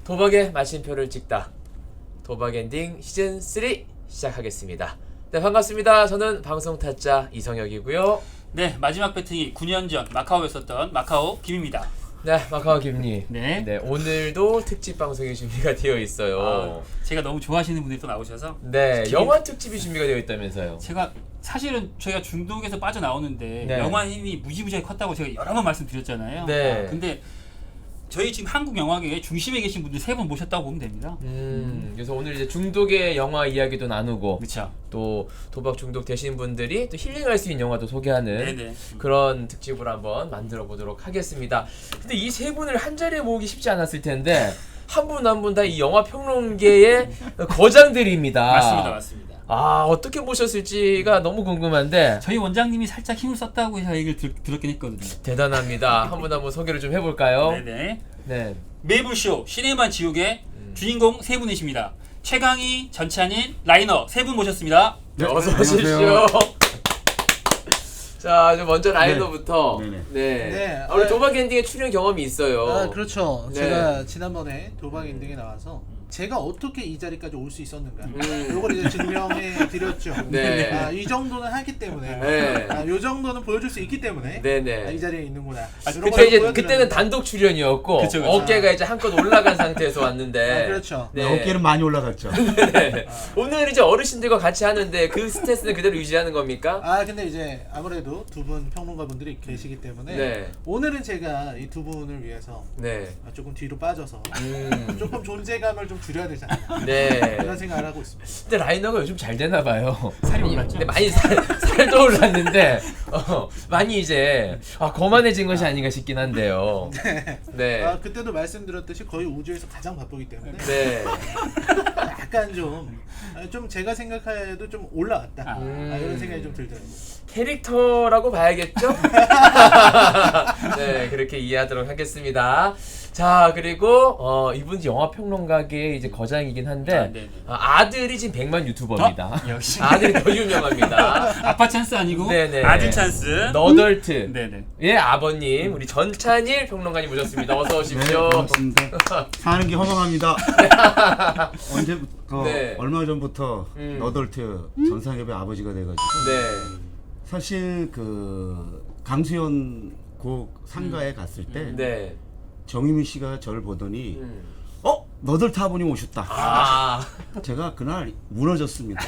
도박의 마침표를 찍다. 도박 엔딩 시즌 3 시작하겠습니다. 네, 반갑습니다. 저는 방송 타짜 이성혁이고요. 네, 마지막 배팅이 9년 전 마카오에 있었던 마카오 김입니다. 네, 마카오 김님. 네. 오늘도 특집 방송이 준비가 되어 있어요. 제가 너무 좋아하시는 분들이 또 나오셔서 네, 영화 특집이 준비가 되어 있다면서요. 제가 사실은 저희가 중독에서 빠져나오는데 네. 영화 힘이 무지무지하게 컸다고 제가 여러 번 말씀드렸잖아요. 네. 근데 저희 지금 한국 영화계의 중심에 계신 분들 3분 모셨다고 보면 됩니다. 그래서 오늘 이제 중독의 영화 이야기도 나누고 그렇죠. 또 도박 중독 되신 분들이 또 힐링할 수 있는 영화도 소개하는 네네. 그런 특집으로 한번 만들어 보도록 하겠습니다. 근데 이 세 분을 한 자리에 모으기 쉽지 않았을 텐데 한 분 한 분 다 이 영화 평론계의 거장들입니다. 맞습니다. 아, 어떻게 모셨을지가 너무 궁금한데 저희 원장님이 살짝 힘을 썼다고 제가 얘기를 들었긴 했거든요. 대단합니다. 한 분 한 분 소개를 좀 해볼까요? 네네. 네. 매불쇼 시네마 지옥의 주인공 3분이십니다. 최강희, 전찬일, 라이너 3분 모셨습니다. 네, 어서 오십시오. 자, 좀 먼저 라이너부터. 네네. 네. 네. 우리 도박 엔딩에 출연 경험이 있어요. 아, 그렇죠. 네. 제가 지난번에 도박 엔딩에 나와서 제가 어떻게 이 자리까지 올 수 있었는가 요걸 이제 증명해 드렸죠. 네. 아, 이 정도는 하기 때문에 네. 아, 요 정도는 보여줄 수 있기 때문에 네네. 아, 이 자리에 있는구나. 이런 그때 걸 이제 보여드렸는데. 그때는 단독 출연이었고 그쵸. 어깨가 이제 한껏 올라간 상태에서 왔는데. 아, 그렇죠. 네. 어깨는 많이 올라갔죠. 네. 오늘 이제 어르신들과 같이 하는데 그 스탠스는 그대로 유지하는 겁니까? 아 근데 이제 아무래도 두 분 평론가 분들이 계시기 때문에 네. 오늘은 제가 이 두 분을 위해서 네. 조금 뒤로 빠져서 조금 존재감을 좀 줄여야 되지 않나 네. 이런 생각을 하고 있습니다. 근데 라이너가 요즘 잘 되나 봐요. 살이 올랐죠? 근데 많이 살도 올랐는데 많이 이제 거만해진 것이 아닌가 싶긴 한데요. 네. 아, 그때도 말씀드렸듯이 거의 우주에서 가장 바쁘기 때문에 네. 약간 좀 제가 생각해도 좀 올라왔다. 이런 생각이 좀 들더라고요. 캐릭터라고 봐야겠죠? 네, 그렇게 이해하도록 하겠습니다. 자, 그리고 이분 영화 평론가계의 이제 거장이긴 한데 네네. 아들이 지금 100만 유튜버입니다. 역시. 아들이 더 유명합니다. 아빠 찬스 아니고 네네. 아들 찬스. 너덜트. 네네. 예, 아버님 우리 전찬일 평론가님 모셨습니다. 어서 오십시오. 반갑습니다. 사는 게 허망합니다. 언제부터 네. 얼마 전부터 너덜트 전상엽의 아버지가 돼가지고 네. 사실 그 강수연 곡 상가에 갔을 때 네. 정유미 씨가 저를 보더니 너덜트 아버님 오셨다. 아. 제가 그날 무너졌습니다.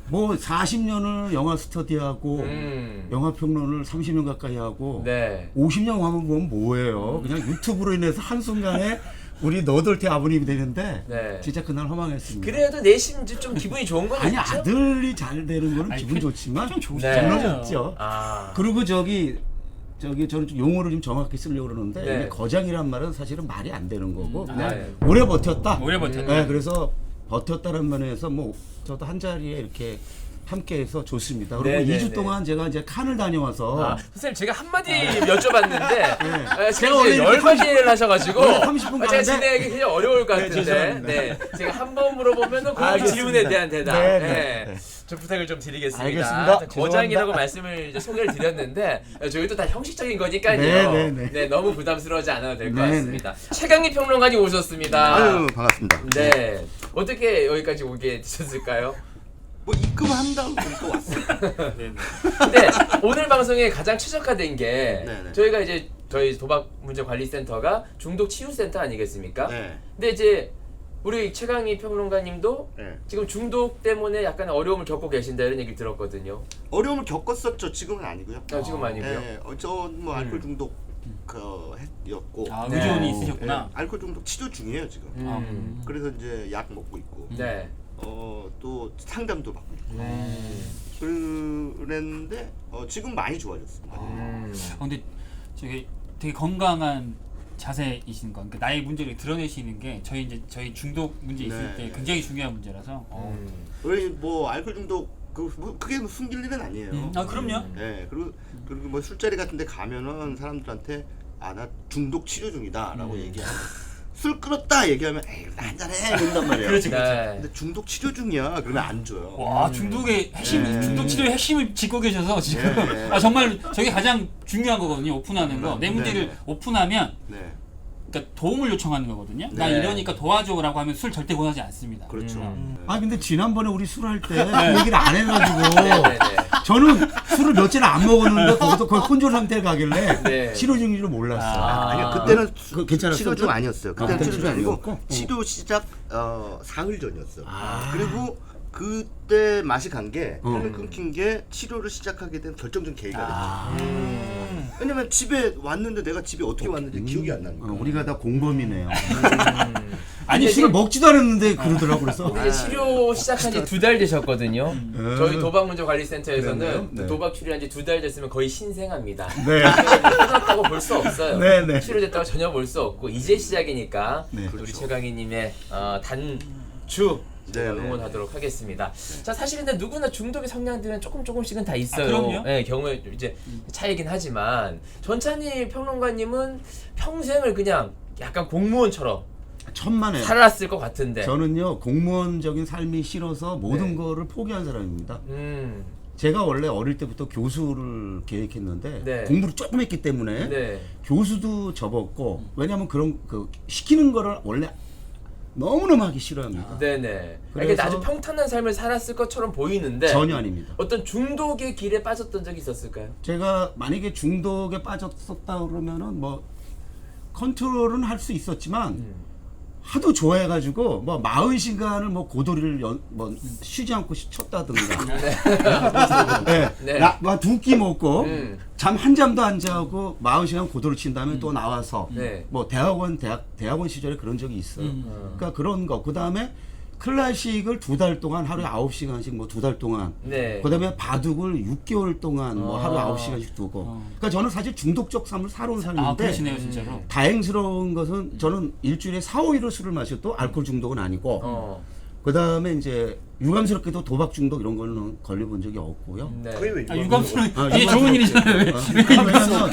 뭐 40년을 영화 스터디하고 영화 평론을 30년 가까이 하고 네. 50년 하면 보면 뭐예요? 그냥 유튜브로 인해서 한순간에 우리 너덜트 아버님이 되는데 네. 진짜 그날 허망했습니다. 그래도 내심 좀 기분이 좋은 건 아니 있죠? 아들이 잘 되는 거는 아니, 기분 좋지만 좀 좋으시죠. 네. 무너졌죠. 아. 그리고 저기 저는 좀 용어를 좀 정확히 쓰려고 그러는데 네. 이게 거장이란 말은 사실은 말이 안 되는 거고 그냥 네. 오래 버텼다. 오래 버텼다. 네, 그래서 버텼다는 면에서 뭐 저도 한 자리에 이렇게 함께해서 좋습니다. 그리고 네, 네, 2주 네. 동안 제가 이제 칸을 다녀와서 선생님 제가 한마디 여쭤봤는데 제가 제가 원래 이제 이렇게 10마디를 하셔가지고 원래 30분 제가 가는데 진행하기 굉장히 어려울 것 네, 같은데 죄송합니다. 네, 제가 한 번 물어보면 그 알겠습니다. 질문에 대한 대답 네, 네, 네, 네. 좀 부탁을 좀 드리겠습니다. 알겠습니다. 거장이라고 죄송합니다. 말씀을 이제 소개를 드렸는데 저희도 다 형식적인 거니까요. 네, 네, 네. 네, 너무 부담스러워하지 않아도 될 것 네, 네. 같습니다. 최강희 평론가님 오셨습니다. 아유 반갑습니다. 네, 어떻게 여기까지 오게 되셨을까요? 뭐 입금한다고 또 왔어요. 네네. 근데 오늘 방송에 가장 최적화된 게 네네. 저희가 이제 저희 도박 문제 관리센터가 중독 치유센터 아니겠습니까? 네. 근데 이제 우리 최강희 평론가님도 네. 지금 중독 때문에 약간 어려움을 겪고 계신다 이런 얘기 들었거든요. 어려움을 겪었었죠. 지금은 아니고요. 지금 아니고요. 네. 저뭐 알코올 중독 였고. 아, 네. 의존이 네. 있으셨구나. 알코올 중독 치료 중이에요 지금. 그래서 이제 약 먹고 있고. 네. 또 상담도 받고 있고. 그랬는데 지금 많이 좋아졌습니다. 근데 저기 되게 건강한 자세이신 건, 그러니까 나의 문제를 드러내시는 게 저희 중독 문제 있을 네. 때 굉장히 중요한 문제라서. 우리 뭐 알코올 중독 그게 뭐 숨길 일은 아니에요. 아 그럼요. 네. 그리고 뭐 술자리 같은데 가면은 사람들한테 나 중독 치료 중이다라고 얘기하고. 술 끊었다 얘기하면 에이 나 한잔해 이런단 말이에요. 그렇지. 네. 근데 중독 치료 중이야 그러면 안 줘요. 와 중독의 핵심, 네. 중독 치료의 핵심을 짚고 계셔서 지금 네. 정말 저게 가장 중요한 거거든요. 오픈하는 거. 내 네. 문제를 오픈하면 네. 그러니까 도움을 요청하는 거거든요. 나 네. 이러니까 도와줘라고 하면 술 절대 권하지 않습니다. 그렇죠. 아 근데 지난번에 우리 술 할 때 그 얘기를 안 해가지고 네네네. 저는 술을 몇잔 안 먹었는데 거기서 거의 혼조 상태에 가길래 네. 치료 중인 줄 몰랐어요. 아니요 그때는 괜찮았어요? 치료 중 아니었어요. 그때는 그때는 치료 중 아니고 아니었고? 치료 시작 사흘 전이었어요. 그리고 그때 맛이 간 게 혈을 끊긴 게 치료를 시작하게 된 결정적인 계기가 됐죠. 왜냐면 집에 왔는데 내가 집에 어떻게 왔는지 기억이 안 나니까. 우리가 다 공범이네요. 아니, 술을 먹지도 않았는데 그러더라고 그래서. 이제 치료 시작한 지 2달 되셨거든요. 저희 도박문제관리센터에서는 그러네요. 네. 도박 치료한 지 2달 됐으면 거의 신생아입니다. 네. 끝났다고 볼 수 없어요. 네, 네. 치료됐다고 전혀 볼 수 없고 이제 시작이니까 네. 우리 그렇죠. 최강희님의 단주 네, 응원하도록 하겠습니다. 자 사실 근데 누구나 중독의 성향들은 조금씩은 다 있어요. 그럼요. 네, 경우에 이제 차이긴 하지만 전찬희 평론가님은 평생을 그냥 약간 공무원처럼 천만에. 살았을 것 같은데. 저는요 공무원적인 삶이 싫어서 모든 네. 거를 포기한 사람입니다. 음. 제가 원래 어릴 때부터 교수를 계획했는데 네. 공부를 조금 했기 때문에 네. 교수도 접었고 왜냐하면 그런 그 시키는 거를 원래 너무너무 하기 싫어합니다. 네네. 그래서- 이게 아주 평탄한 삶을 살았을 것처럼 보이는데 전혀 아닙니다. 어떤 중독의 길에 빠졌던 적이 있었을까요? 제가 만약에 중독에 빠졌었다 그러면은 뭐 컨트롤은 할 수 있었지만 하도 좋아해가지고 뭐 40시간을 뭐 고도리를 뭐 쉬지 않고 쳤다든가 네. 네. 두 끼 먹고 잠 한 잠도 안 자고 40시간 고도를 친 다음에 또 나와서 네. 뭐 대학원 시절에 그런 적이 있어요. 그러니까 그런 거. 그다음에 클래식을 2달 동안 하루에 9시간씩 뭐 2달 동안 네. 그다음에 바둑을 6개월 동안 뭐 하루에 9시간씩 두고 그러니까 저는 사실 중독적 삶을 살아온 아 사람인데 그러시네요 진짜로. 다행스러운 것은 저는 일주일에 4-5일을 술을 마셔도 알코올 중독은 아니고 그다음에 이제 유감스럽게도 도박 중독 이런 거는 걸려본 적이 없고요. 네. 그게 왜 아, 유감스러운 아, 이게 좋은 일이잖아요. 왜? 왜냐면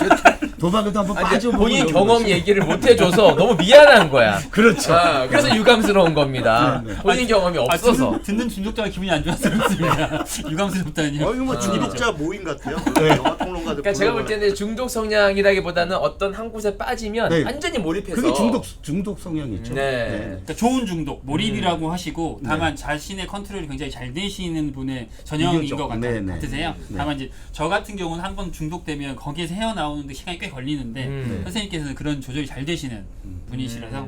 도박에도 한번 아, 근데 빠져보고 본인 이런 경험 거지. 얘기를 못 해줘서 너무 미안한 거야. 그렇죠. 아, 그래서 유감스러운 겁니다. 네, 네. 본인 경험이 없어서. 듣는 중독자가 기분이 안 좋아서 그렇습니다. 유감스럽다니. 이거 뭐 중독자 모임 같아요. 네. 영화 평론가들. 그러니까 제가 볼 때는 중독 성향이라기보다는 어떤 한 곳에 빠지면 네. 완전히 몰입해서. 그게 중독 성향이죠. 네. 그러니까 좋은 중독, 몰입이라고 하시고 다만 자신의 컨트롤이 굉장히 잘 되시는 분의 전형인 이거죠. 것 네, 네. 같으세요. 네. 다만 이제 저 같은 경우는 한 번 중독되면 거기에서 헤어나오는데 시간이 꽤 걸리는데 선생님께서는 그런 조절이 잘 되시는 분이시라서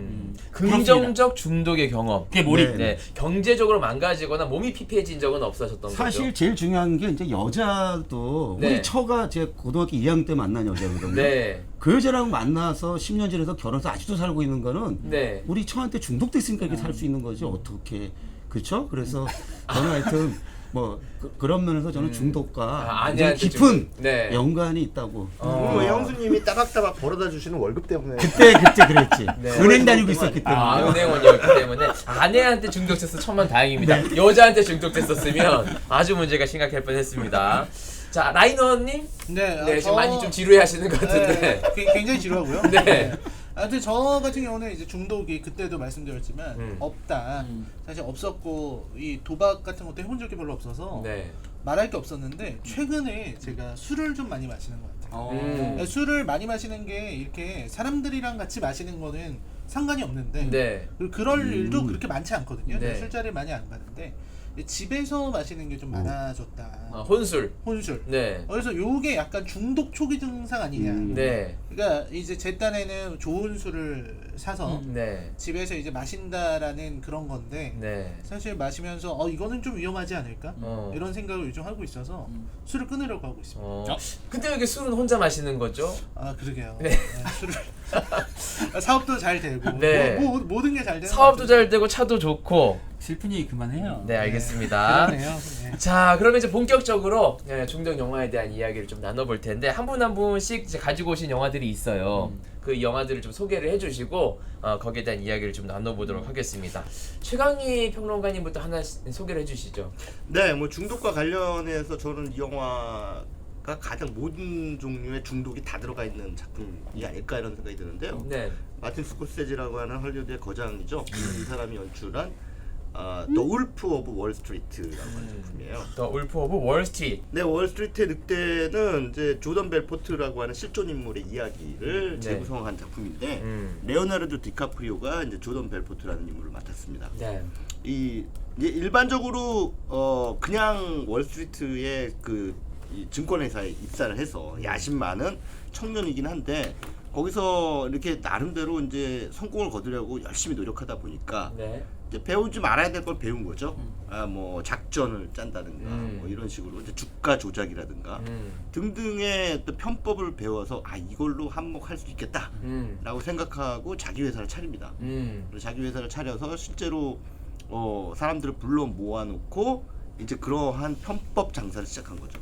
부럽습니다. 긍정적 중독의 경험. 그게 몰입. 네. 경제적으로 망가지거나 몸이 피폐해진 적은 없으셨던 사실 거죠? 제일 중요한 게 이제 여자도 네. 우리 처가 제 고등학교 2학년 때 만난 여자거든요. 네. 그 여자랑 만나서 10년 전에서 결혼해서 아직도 살고 있는 거는 네. 우리 처한테 중독됐으니까 이렇게 살 수 있는 거죠. 어떻게 그렇죠? 그래서 저는 하여튼 뭐 그런 면에서 저는 중독과 굉장히 아내한테 깊은 중독. 네. 연관이 있다고. 뭐 형수님이 따박따박 벌어다 주시는 월급 때문에. 그때 그랬지. 네. 은행 다니고 있었기 때문에. 아, 은행원이었기 때문에 아내한테 중독됐어 천만 다행입니다. 여자한테 중독됐었으면 아주 문제가 심각할 뻔했습니다. 자 라이너님, 네, 네 지금 많이 좀 지루해하시는 것 같은데. 굉장히 지루하고요. 네. 아무튼 저 같은 경우는 이제 중독이 그때도 말씀드렸지만 없다. 사실 없었고 이 도박 같은 것도 해본 적이 별로 없어서 네. 말할 게 없었는데 최근에 제가 술을 좀 많이 마시는 것 같아요. 술을 많이 마시는 게 이렇게 사람들이랑 같이 마시는 거는 상관이 없는데 네. 그리고 그럴 일도 그렇게 많지 않거든요. 네. 술자리를 많이 안 가는데 집에서 마시는 게 좀 많아졌다. 혼술. 혼술. 네. 그래서 요게 약간 중독 초기 증상 아니냐. 네. 그러니까 이제 제 딴에는 좋은 술을 사서 네. 집에서 이제 마신다라는 그런 건데 네. 사실 마시면서 이거는 좀 위험하지 않을까 이런 생각을 요즘 하고 있어서 술을 끊으려고 하고 있습니다. 근데 왜 이렇게 술은 혼자 마시는 거죠? 아 그러게요. 네. 네, 술을 사업도 잘 되고 네. 모든 게 잘 되는 사업도 잘 되고 차도 좋고. 슬픈 얘기 그만해요. 네, 알겠습니다. 그러네요. 네. 자, 그러면 이제 본격적으로 중독 영화에 대한 이야기를 좀 나눠볼 텐데 한 분 한 분씩 이제 가지고 오신 영화들이 있어요. 그 영화들을 좀 소개를 해주시고 거기에 대한 이야기를 좀 나눠보도록 하겠습니다. 최강희 평론가님부터 하나 소개를 해주시죠. 네, 뭐 중독과 관련해서 저는 이 영화가 가장 모든 종류의 중독이 다 들어가 있는 작품이 아닐까 이런 생각이 드는데요. 네. 마틴 스코세지라고 하는 헐리우드의 거장이죠. 이 사람이 연출한 더 울프 오브 월스트리트라고 하는 작품이에요. 더 울프 오브 월스트리트. 네, 월스트리트의 늑대는 이제 조던 벨포트라고 하는 실존 인물의 이야기를 네. 재구성한 작품인데 레오나르도 디카프리오가 이제 조던 벨포트라는 인물을 맡았습니다. 네. 이제 일반적으로 그냥 월스트리트의 이 증권회사에 입사를 해서 야심 많은 청년이긴 한데 거기서 이렇게 나름대로 이제 성공을 거두려고 열심히 노력하다 보니까 네. 이제 배우지 말아야 될 걸 배운 거죠. 뭐 작전을 짠다든가 뭐 이런 식으로 이제 주가 조작이라든가 등등의 또 편법을 배워서 이걸로 한몫할 수 있겠다라고 생각하고 자기 회사를 차립니다. 그래서 자기 회사를 차려서 실제로 사람들을 불러 모아놓고 이제 그러한 편법 장사를 시작한 거죠.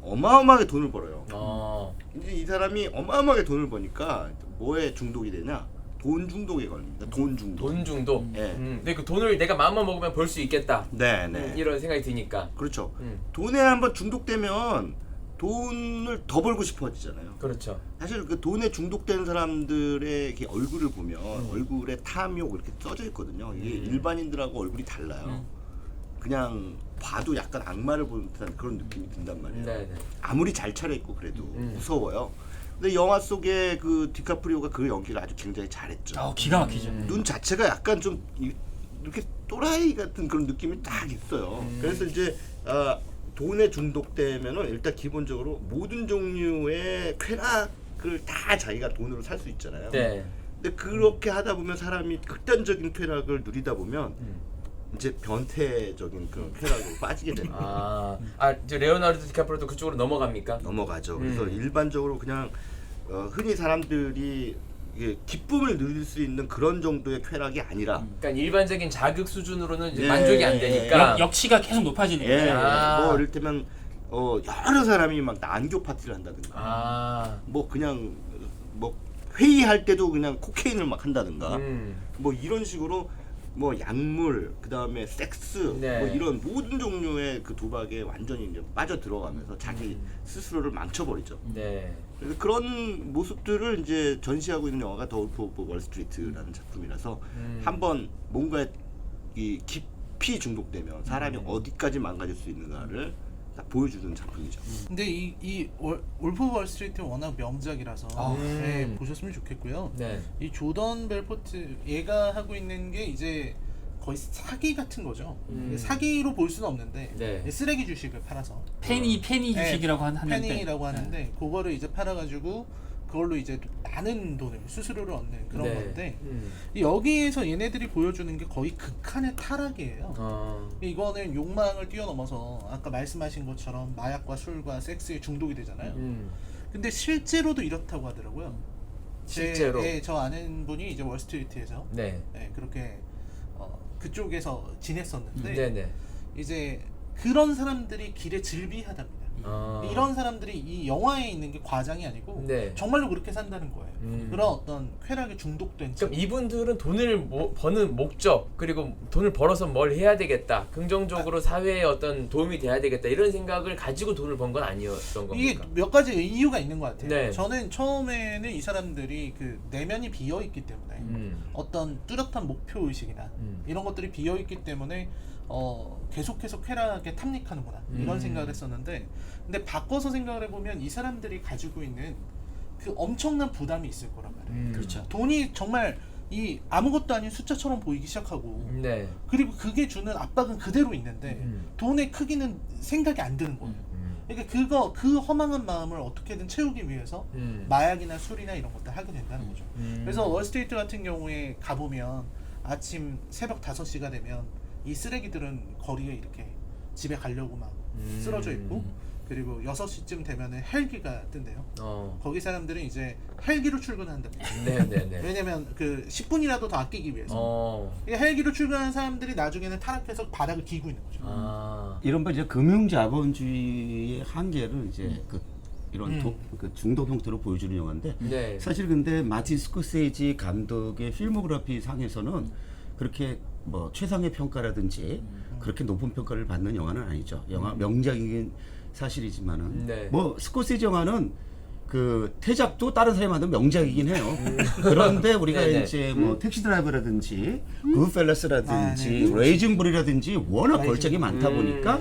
어마어마하게 돈을 벌어요. 이제 이 사람이 어마어마하게 돈을 버니까 뭐에 중독이 되냐? 돈 중독에 걸립니다. 돈 중독. 돈 중독. 예. 근데 그 돈을 내가 마음만 먹으면 벌 수 있겠다. 네. 이런 생각이 드니까. 그렇죠. 돈에 한번 중독되면 돈을 더 벌고 싶어지잖아요. 그렇죠. 사실 그 돈에 중독된 사람들의 이렇게 얼굴을 보면 얼굴에 탐욕 이렇게 써져 있거든요. 이게 일반인들하고 얼굴이 달라요. 그냥 봐도 약간 악마를 보는 듯한 그런 느낌이 든단 말이에요. 네네. 아무리 잘 차려입고 그래도 무서워요. 근데 영화 속에 그 디카프리오가 그 연기를 아주 굉장히 잘했죠. 기가 막히죠. 눈 자체가 약간 좀 이렇게 또라이 같은 그런 느낌이 딱 있어요. 그래서 이제 돈에 중독되면은 일단 기본적으로 모든 종류의 쾌락을 다 자기가 돈으로 살 수 있잖아요. 네. 근데 그렇게 하다 보면 사람이 극단적인 쾌락을 누리다 보면 이제 변태적인 그런 쾌락으로 빠지게 됩니다. 저 레오나르도 디카프리오도 그쪽으로 넘어갑니까? 넘어가죠. 그래서 일반적으로 그냥 흔히 사람들이 이게 기쁨을 누릴 수 있는 그런 정도의 쾌락이 아니라 그러니까 일반적인 자극 수준으로는 이제 예, 만족이 안 되니까. 역치가 계속 높아지니까. 뭐 이를테면 여러 사람이 막 난교 파티를 한다든가 뭐 그냥 뭐 회의할 때도 그냥 코케인을 막 한다든가 뭐 이런 식으로 뭐 약물 그다음에 섹스 네. 뭐 이런 모든 종류의 그 도박에 완전히 이제 빠져 들어가면서 자기 스스로를 망쳐버리죠. 네. 그래서 그런 모습들을 이제 전시하고 있는 영화가 더 울프 오브 월스트리트라는 작품이라서 한번 뭔가 이 깊이 중독되면 사람이 어디까지 망가질 수 있는가를 딱 보여주는 작품이죠. 근데 이 울프 오브 월스트리트 워낙 명작이라서 네, 보셨으면 좋겠고요. 네. 이 조던 벨포트 얘가 하고 있는 게 이제 거의 사기 같은 거죠. 사기로 볼 수는 없는데 네. 쓰레기 주식을 팔아서 페니 주식이라고 하는데 페니라고 하는데 그거를 이제 팔아가지고 그걸로 이제 많은 돈을 수수료를 얻는 그런 네. 건데 여기에서 얘네들이 보여주는 게 거의 극한의 타락이에요. 이거는 욕망을 뛰어넘어서 아까 말씀하신 것처럼 마약과 술과 섹스에 중독이 되잖아요. 근데 실제로도 이렇다고 하더라고요. 실제로? 저 아는 분이 이제 월스트리트에서 네. 그렇게 그쪽에서 지냈었는데 네네. 이제 그런 사람들이 길에 즐비하답니다. 이런 사람들이 이 영화에 있는 게 과장이 아니고 네. 정말로 그렇게 산다는 거예요. 그런 어떤 쾌락에 중독된 그럼 채. 이분들은 돈을 버는 목적 그리고 돈을 벌어서 뭘 해야 되겠다 긍정적으로 사회에 어떤 도움이 돼야 되겠다 이런 생각을 가지고 돈을 번 건 아니었던 이게 겁니까? 몇 가지 이유가 있는 것 같아요. 네. 저는 처음에는 이 사람들이 그 내면이 비어 있기 때문에 어떤 뚜렷한 목표 의식이나 이런 것들이 비어 있기 때문에 계속해서 쾌락에 탐닉하는구나 이런 생각을 했었는데 근데 바꿔서 생각을 해보면 이 사람들이 가지고 있는 그 엄청난 부담이 있을 거란 말이에요. 그렇죠. 돈이 정말 이 아무것도 아닌 숫자처럼 보이기 시작하고 네. 그리고 그게 주는 압박은 그대로 있는데 돈의 크기는 생각이 안 드는 거예요. 그러니까 그 허망한 마음을 어떻게든 채우기 위해서 마약이나 술이나 이런 것들 하게 된다는 거죠. 그래서 월스트리트 같은 경우에 가보면 아침 새벽 5시가 되면 이 쓰레기들은 거리에 이렇게 집에 가려고 막 쓰러져 있고 그리고 6시쯤 되면은 헬기가 뜬대요. 거기 사람들은 이제 헬기로 출근한답니다. 네네네. 왜냐면 그 10분이라도 더 아끼기 위해서. 헬기로 출근하는 사람들이 나중에는 타락해서 바닥을 기고 있는 거죠. 이런 이제 금융 자본주의의 한계를 이제 이런 그 중독 형태로 보여주는 영화인데 네. 사실 근데 마틴 스코세지 감독의 필모그래피 상에서는 그렇게 뭐 최상의 평가라든지 그렇게 높은 평가를 받는 영화는 아니죠. 영화 명작이긴 사실이지만은 네. 뭐 스코세지 영화는 그 태작도 다른 사람이 만든 명작이긴 해요. 그런데 우리가 네네. 이제 뭐 택시 드라이버라든지 굿펠러스라든지 네. 레이징 불이라든지 워낙 레이징 걸작이 많다 보니까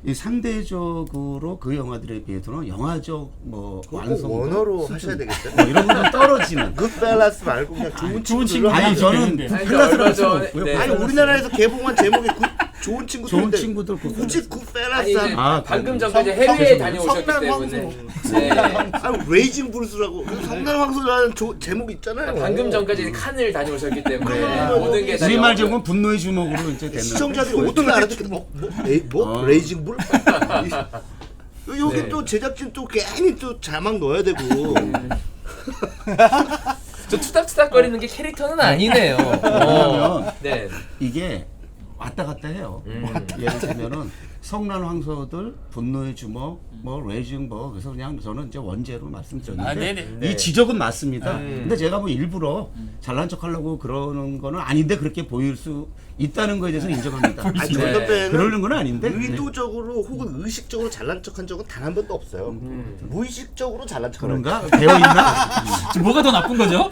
이 상대적으로 그 영화들에 비해서는 영화적 뭐 완성 원어로 하셔야 되겠어요. 뭐 이런 건 좀 떨어지는. 굿밸런스 말고 그냥 좋은 좋은 친구들로 친구. 아니 저는 되는데. 아니, 플라스라고 얼마 전에- 없고요. 네. 아니 우리나라에서 개봉한 제목이 좋은 친구들. 좋은 친구들 굳이 아니 굿밸런스 이제 아, 방금 성- 전까지 해외에 성- 다녀오셨기 성난 때문에 황소. 네. 아니 레이징 브루스라고 성난 황소라는 제목 있잖아요. 방금 전까지 칸을 다녀오셨기 때문에 그러면 모든 게 다 우리말 영어- 제목은 분노의 주먹으로 이제 되는. 시청자들이 어떻게 알아듣겠다. 레이징 브루? 여기 네. 또 제작진 또 괜히 또 자막 넣어야 되고. 저 투닥투닥거리는 게 캐릭터는 아니네요. 왜냐면 네. 이게 왔다 갔다 해요. 예를 들면은 성난 황소들, 분노의 주먹, 뭐 레이징 뭐 그래서 그냥 저는 이제 원제로 말씀드렸는데 아, 네네. 이 지적은 맞습니다. 근데 제가 뭐 일부러 잘난 척하려고 그러는 거는 아닌데 그렇게 보일 수 있다는 거에 대해서 인정합니다. 아니 네. 저도 때는 그러는 건 아닌데. 의도적으로 혹은 의식적으로 잘난 척한 적은 단 한 번도 없어요. 무의식적으로 잘난 척하는 그런가? 배어 있나? 지금 뭐가 더 나쁜 거죠?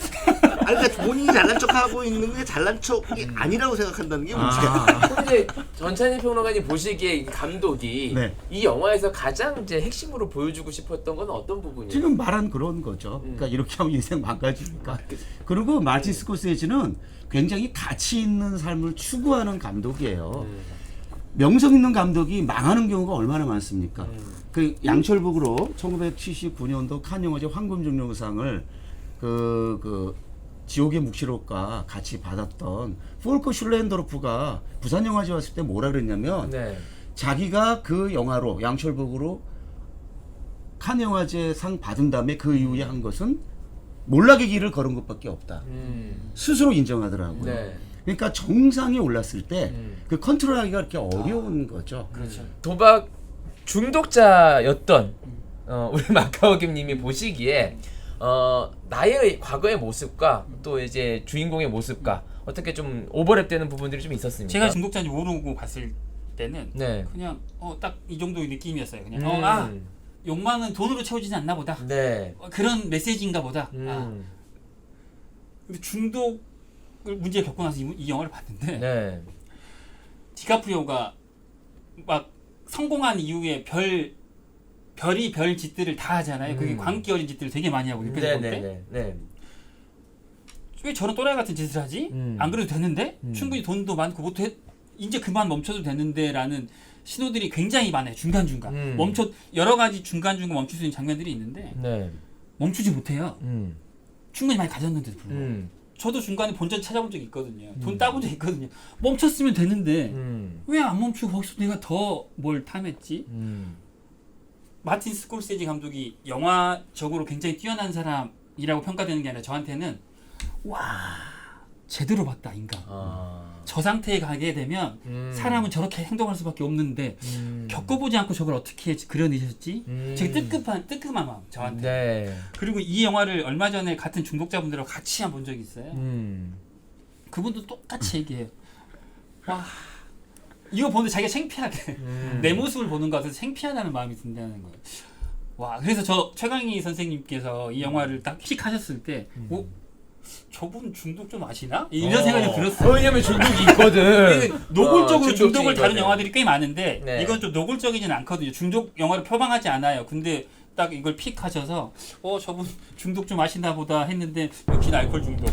아니 그러니까 본인이 잘난 척하고 있는 게 잘난 척이 아니라고 생각한다는 게 문제야. 아, 근데 전찬희 평론가님 보시기에 이 감독이 네. 이 영화에서 가장 이제 핵심으로 보여주고 싶었던 건 어떤 부분이에요? 지금 말한 그런 거죠. 그러니까 이렇게 하면 인생 망가지니까. 그리고 마틴 스코세지는 굉장히 가치 있는 삶을 추구하는 감독이에요. 명성 있는 감독이 망하는 경우가 얼마나 많습니까? 그 양철북으로 1979년도 칸 영화제 황금종려상을 그 지옥의 묵시록과 같이 받았던 폴커 슐렌더로프가 부산 영화제 왔을 때 뭐라 그랬냐면 네. 자기가 그 영화로 양철북으로 칸 영화제 상 받은 다음에 그 이후에 한 것은 몰락의 길을 걸은 것밖에 없다. 스스로 인정하더라고요. 네. 그러니까 정상에 올랐을 때 그 컨트롤하기가 그렇게 어려운 거죠. 그렇죠. 도박 중독자였던 우리 마카오김님이 보시기에 나의 과거의 모습과 또 이제 주인공의 모습과 어떻게 좀 오버랩되는 부분들이 좀 있었습니까? 제가 중독자인지 모르고 봤을 때는 네. 그냥 딱 이 정도의 느낌이었어요. 그냥 욕망은 돈으로 채워지지 않나 보다. 네. 그런 메시지인가 보다. 근데 중독을 문제 겪고 나서 이 영화를 봤는데 네. 디카프리오가 막 성공한 이후에 별이 별 짓들을 다 하잖아요. 그게 광기 어린 짓들을 되게 많이 하고 이렇게 볼 때. 네. 네. 왜 저런 또라이 같은 짓을 하지? 안 그래도 되는데? 충분히 돈도 많고 뭐 이제 그만 멈춰도 되는데라는 신호들이 굉장히 많아요. 중간중간. 여러 가지 중간중간 멈출 수 있는 장면들이 있는데 네. 멈추지 못해요. 충분히 많이 가졌는데도 불구하고. 저도 중간에 본전 찾아본 적이 있거든요. 돈 따본 적이 있거든요. 멈췄으면 되는데 왜 안 멈추고 거기서 내가 더 뭘 탐했지? 마틴 스콜세지 감독이 영화적으로 굉장히 뛰어난 사람이라고 평가되는 게 아니라 저한테는 와 제대로 봤다 인간. 저 상태에 가게 되면 사람은 저렇게 행동할 수밖에 없는데 겪어보지 않고 저걸 어떻게 그려내셨지? 되게 뜨끔한 마음 저한테. 네. 그리고 이 영화를 얼마 전에 같은 중독자분들하고 같이 한 본 적이 있어요. 그분도 똑같이 얘기해요. 와 이거 보는데 자기가 창피하게 내 모습을 보는 것 같아서 창피하다는 마음이 든다는 거예요. 와 그래서 저 최강희 선생님께서 이 영화를 딱 픽하셨을 때 저분 중독 좀 아시나? 이런 생각이 좀 들었어요. 왜냐면 중독이 있거든. 노골적으로 중독을 다룬 중독이거든. 영화들이 꽤 많은데 네. 이건 좀 노골적이진 않거든요. 중독 영화를 표방하지 않아요. 근데 딱 이걸 픽하셔서 저분 중독 좀 아시나 보다 했는데 역시 알코올 중독.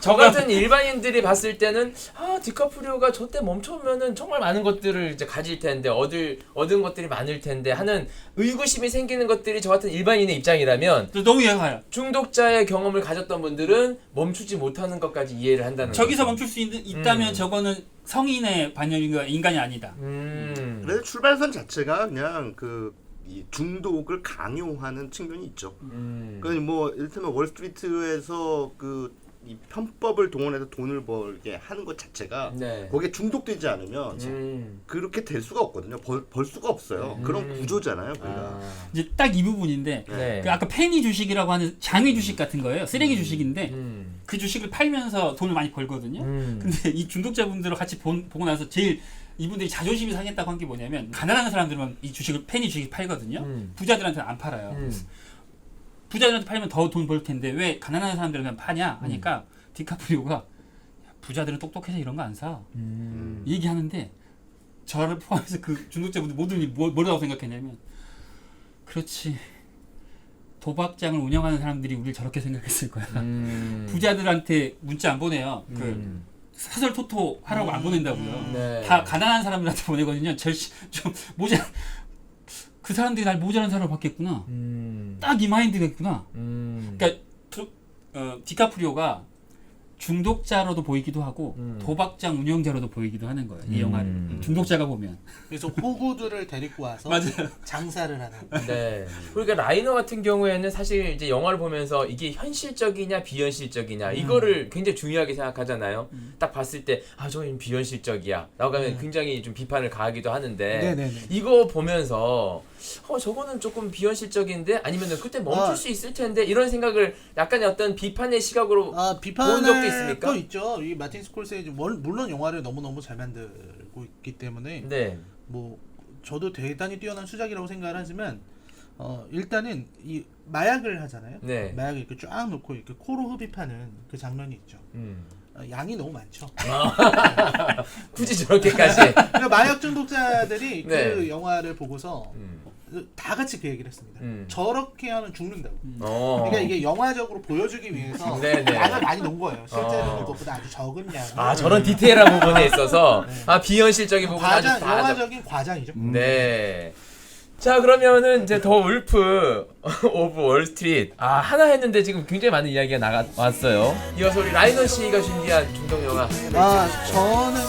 저 같은 일반인들이 봤을 때는 디카프리오가 저때 멈춰면은 정말 많은 것들을 이제 가질 텐데 얻은 것들이 많을 텐데 하는 의구심이 생기는 것들이 저 같은 일반인의 입장이라면 너무 이해가 가요. 중독자의 경험을 가졌던 분들은 멈추지 못하는 것까지 이해를 한다는 저기서 거죠. 멈출 수 있다면 저거는 성인의 반영인가 인간이 아니다. 그래서 출발선 자체가 그냥 이 중독을 강요하는 측면이 있죠. 그러니까 뭐 이를테면 월스트리트에서 이 편법을 동원해서 돈을 벌게 하는 것 자체가 네. 거기에 중독되지 않으면 그렇게 될 수가 없거든요. 벌 수가 없어요. 그런 구조잖아요. 그러니까. 이제 딱 이 부분인데 네. 그 아까 페니 주식이라고 하는 장외 주식 같은 거예요. 쓰레기 주식인데 그 주식을 팔면서 돈을 많이 벌거든요. 근데 이 중독자분들을 같이 보고 나서 제일 이분들이 자존심이 상했다고 한 게 뭐냐면 가난한 사람들은 이 주식을 팬이 주식 팔거든요. 부자들한테는 안 팔아요. 부자들한테 팔면 더 돈 벌 텐데 왜 가난한 사람들은 그냥 파냐 하니까 디카프리오가 부자들은 똑똑해서 이런 거 안 사. 얘기하는데 저를 포함해서 그 중독자분들 모두니 뭐라고 생각했냐면 그렇지. 도박장을 운영하는 사람들이 우리를 저렇게 생각했을 거야. 부자들한테 문자 안 보내요. 그 사설 토토 하라고 안 보낸다고요. 네. 다 가난한 사람들한테 보내거든요. 좀 그 사람들이 날 모자란 사람으로 봤겠구나. 딱 이 마인드겠구나. 그러니까 디카프리오가 중독자로도 보이기도 하고 도박장 운영자로도 보이기도 하는 거예요. 이 영화를 중독자가 보면. 그래서 호구들을 데리고 와서 맞아요. 장사를 하는. 네. 그러니까 라이너 같은 경우에는 사실 이제 영화를 보면서 이게 현실적이냐 비현실적이냐 이거를 굉장히 중요하게 생각하잖아요. 딱 봤을 때 저건 비현실적이야. 라고 하면 굉장히 좀 비판을 가하기도 하는데 네네네. 이거 보면서 저거는 조금 비현실적인데 아니면은 그때 멈출 수 있을 텐데 이런 생각을 약간의 어떤 비판의 시각으로 본 적도 비판할 있습니까? 거 있죠. 이 마틴 스콜세이지 물론 영화를 너무 잘 만들고 있기 때문에 네. 뭐 저도 대단히 뛰어난 수작이라고 생각을 하지만 일단은 이 마약을 하잖아요. 네. 마약을 이렇게 쫙 놓고 이렇게 코로 흡입하는 그 장면이 있죠. 양이 너무 많죠. 굳이 저렇게까지. 그러니까 마약 중독자들이 네. 그 영화를 보고서 다 같이 그 얘기를 했습니다. 저렇게 하면 죽는다고. 그러니까 이게 영화적으로 보여주기 위해서 네네. 양을 많이 놓은 거예요. 실제로는 그것보다 아주 적은 양. 저런 디테일한 부분에 있어서 비현실적인 부분 과장, 영화적인 과장이죠. 네. 자 그러면은 이제 더 울프 오브 월스트리트 하나 했는데 지금 굉장히 많은 이야기가 나왔어요. 이어서 우리 라이너 씨가 준비한 중독 영화. 저는